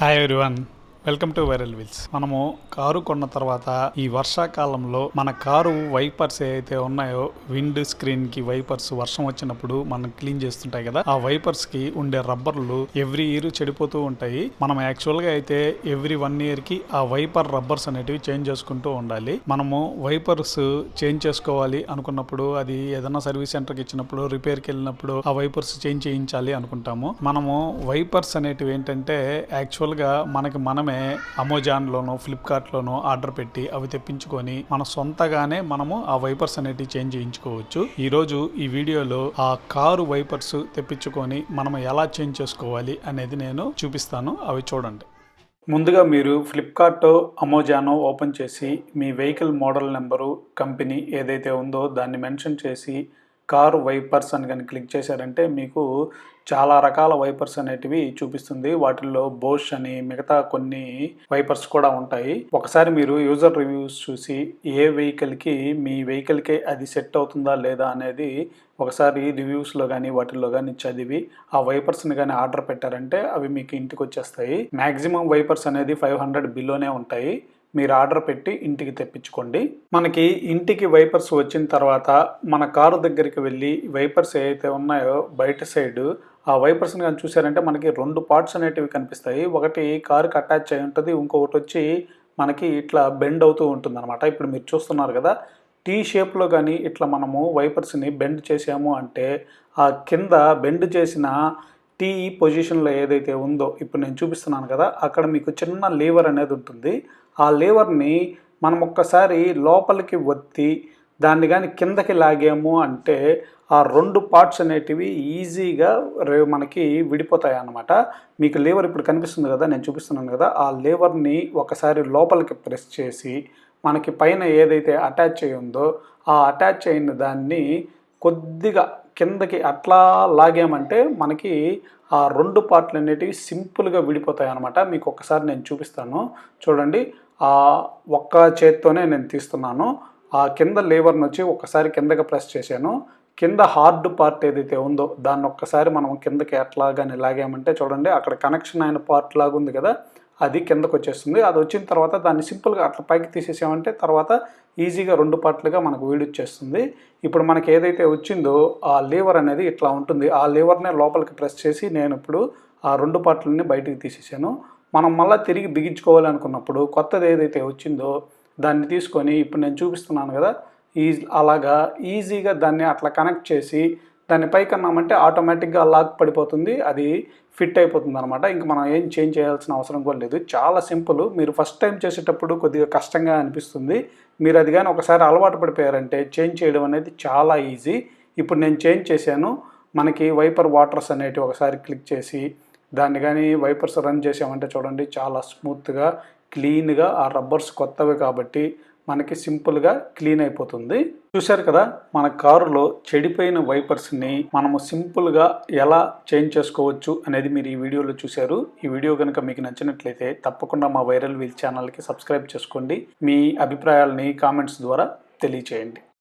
Hi everyone, welcome to viral wheels. మనము car కొన్న తర్వాత ఈ వర్షాకాలంలో మన కారు వైపర్స్ ఏవైతే ఉన్నాయో, విండ్ స్క్రీన్ కి వైపర్స్ వర్షం వచ్చినప్పుడు మనం క్లీన్ చేస్తుంటాయి కదా, ఆ వైపర్స్ కి ఉండే రబ్బర్లు ఎవ్రీ ఇయర్ చెడిపోతూ ఉంటాయి. మనం యాక్చువల్ గా అయితే ఎవ్రీ 1 year కి ఆ వైపర్ రబ్బర్స్ అనేటివి చేంజ్ చేసుకుంటూ ఉండాలి. మనము వైపర్స్ చేంజ్ చేసుకోవాలి అనుకున్నప్పుడు, అది ఏదైనా సర్వీస్ సెంటర్కి ఇచ్చినప్పుడు, రిపేర్కి వెళ్ళినప్పుడు ఆ వైపర్స్ చేంజ్ చేయించాలి అనుకుంటాము. మనము వైపర్స్ అనేటివి ఏంటంటే యాక్చువల్ గా మనమే అమెజాన్లోనో ఫ్లిప్కార్ట్లోనో ఆర్డర్ పెట్టి అవి తెప్పించుకొని మన సొంతగానే మనము ఆ వైపర్స్ అనేటివి చేంజ్ చేయించుకోవచ్చు. ఈరోజు ఈ వీడియోలో ఆ కారు వైపర్స్ తెప్పించుకొని మనం ఎలా చేంజ్ చేసుకోవాలి అనేది నేను చూపిస్తాను. అవి చూడండి. ముందుగా మీరు ఫ్లిప్కార్టో అమెజానో ఓపెన్ చేసి మీ వెహికల్ మోడల్ నెంబరు, కంపెనీ ఏదైతే ఉందో దాన్ని మెన్షన్ చేసి కారు వైపర్స్ అని కానీ క్లిక్ చేశారంటే మీకు చాలా రకాల వైపర్స్ అనేటివి చూపిస్తుంది. వాటిల్లో బోష్ అని మిగతా కొన్ని వైపర్స్ కూడా ఉంటాయి. ఒకసారి మీరు యూజర్ రివ్యూస్ చూసి ఏ వెహికల్కి మీ వెహికల్కే అది సెట్ అవుతుందా లేదా అనేది ఒకసారి రివ్యూస్లో కానీ వాటిల్లో కానీ చదివి ఆ వైపర్స్ని కానీ ఆర్డర్ పెట్టారంటే అవి మీకు ఇంటికి వచ్చేస్తాయి. మ్యాక్సిమం వైపర్స్ అనేది 500 బిలోనే ఉంటాయి. మీరు ఆర్డర్ పెట్టి ఇంటికి తెప్పించుకోండి. మనకి ఇంటికి వైపర్స్ వచ్చిన తర్వాత మన కారు దగ్గరికి వెళ్ళి వైపర్స్ ఏవైతే ఉన్నాయో బయట సైడ్ ఆ వైపర్స్ని కానీ చూసారంటే మనకి 2 పార్ట్స్ అనేటివి కనిపిస్తాయి. ఒకటి కారుకి అటాచ్ అయి ఉంటుంది, ఇంకొకటి వచ్చి మనకి ఇట్లా బెండ్ అవుతూ ఉంటుంది అనమాట. ఇప్పుడు మీరు చూస్తున్నారు కదా, టీ షేప్లో కానీ ఇట్లా మనము వైపర్స్ని బెండ్ చేసాము అంటే ఆ కింద బెండ్ చేసిన టీ పొజిషన్లో ఏదైతే ఉందో ఇప్పుడు నేను చూపిస్తున్నాను కదా, అక్కడ మీకు చిన్న లీవర్ అనేది ఉంటుంది. ఆ లీవర్ని మనం ఒక్కసారి లోపలికి ఒత్తి దాన్ని కానీ కిందకి లాగాము అంటే ఆ 2 పార్ట్స్ అనేటివి ఈజీగా మనకి విడిపోతాయి అన్నమాట. మీకు లీవర్ ఇప్పుడు కనిపిస్తుంది కదా, నేను చూపిస్తున్నాను కదా, ఆ లీవర్ని ఒకసారి లోపలికి ప్రెస్ చేసి మనకి పైన ఏదైతే అటాచ్ అయి ఉందో ఆ అటాచ్ అయిన దాన్ని కొద్దిగా కిందకి అట్లా లాగామంటే మనకి ఆ 2 పార్ట్లు అనేటివి సింపుల్గా విడిపోతాయి అన్నమాట. మీకు ఒకసారి నేను చూపిస్తాను చూడండి. ఆ ఒక్క చేత్తోనే నేను తీస్తున్నాను. ఆ కింద లీవర్ని వచ్చి ఒకసారి కిందకి ప్రెస్ చేశాను. కింద హార్డ్ పార్ట్ ఏదైతే ఉందో దాన్ని ఒక్కసారి మనం కిందకి అట్లాగానే లాగామంటే చూడండి, అక్కడ కనెక్షన్ అయిన పార్ట్ లాగా ఉంది కదా, అది కిందకు వచ్చేస్తుంది. అది వచ్చిన తర్వాత దాన్ని సింపుల్గా అట్లా పైకి తీసేసామంటే తర్వాత ఈజీగా 2 పార్ట్లుగా మనకు వీడిచ్చేస్తుంది. ఇప్పుడు మనకి ఏదైతే వచ్చిందో ఆ లీవర్ అనేది ఇట్లా ఉంటుంది. ఆ లీవర్నే లోపలికి ప్రెస్ చేసి నేను ఇప్పుడు ఆ 2 పార్ట్లని బయటికి తీసేసాను. మనం మళ్ళీ తిరిగి బిగించుకోవాలనుకున్నప్పుడు కొత్తది ఏదైతే వచ్చిందో దాన్ని తీసుకొని ఇప్పుడు నేను చూపిస్తున్నాను కదా, అలాగా ఈజీగా దాన్ని అట్లా కనెక్ట్ చేసి దాన్ని పైకి అన్నామంటే ఆటోమేటిక్గా లాక్ పడిపోతుంది, అది ఫిట్ అయిపోతుంది అనమాట. ఇంక మనం ఏం చేంజ్ చేయాల్సిన అవసరం కూడా లేదు. చాలా సింపుల్. మీరు ఫస్ట్ టైం చేసేటప్పుడు కొద్దిగా కష్టంగా అనిపిస్తుంది. మీరు అది కానీ ఒకసారి అలవాటు పడిపోయారంటే చేంజ్ చేయడం అనేది చాలా ఈజీ. ఇప్పుడు నేను చేంజ్ చేశాను. మనకి వైపర్ వాటర్స్ అనేటివి ఒకసారి క్లిక్ చేసి దాన్ని కానీ వైపర్స్ రన్ చేసామంటే చూడండి, చాలా స్మూత్గా క్లీన్గా ఆ రబ్బర్స్ కొత్తవి కాబట్టి మనకి సింపుల్గా క్లీన్ అయిపోతుంది. చూశారు కదా, మన కారులో చెడిపోయిన వైపర్స్ని మనము సింపుల్గా ఎలా చేంజ్ చేసుకోవచ్చు అనేది మీరు ఈ వీడియోలో చూశారు. ఈ వీడియో కనుక మీకు నచ్చినట్లయితే తప్పకుండా మా వైరల్ వీల్ ఛానల్కి సబ్స్క్రైబ్ చేసుకోండి. మీ అభిప్రాయాలని కామెంట్స్ ద్వారా తెలియచేయండి.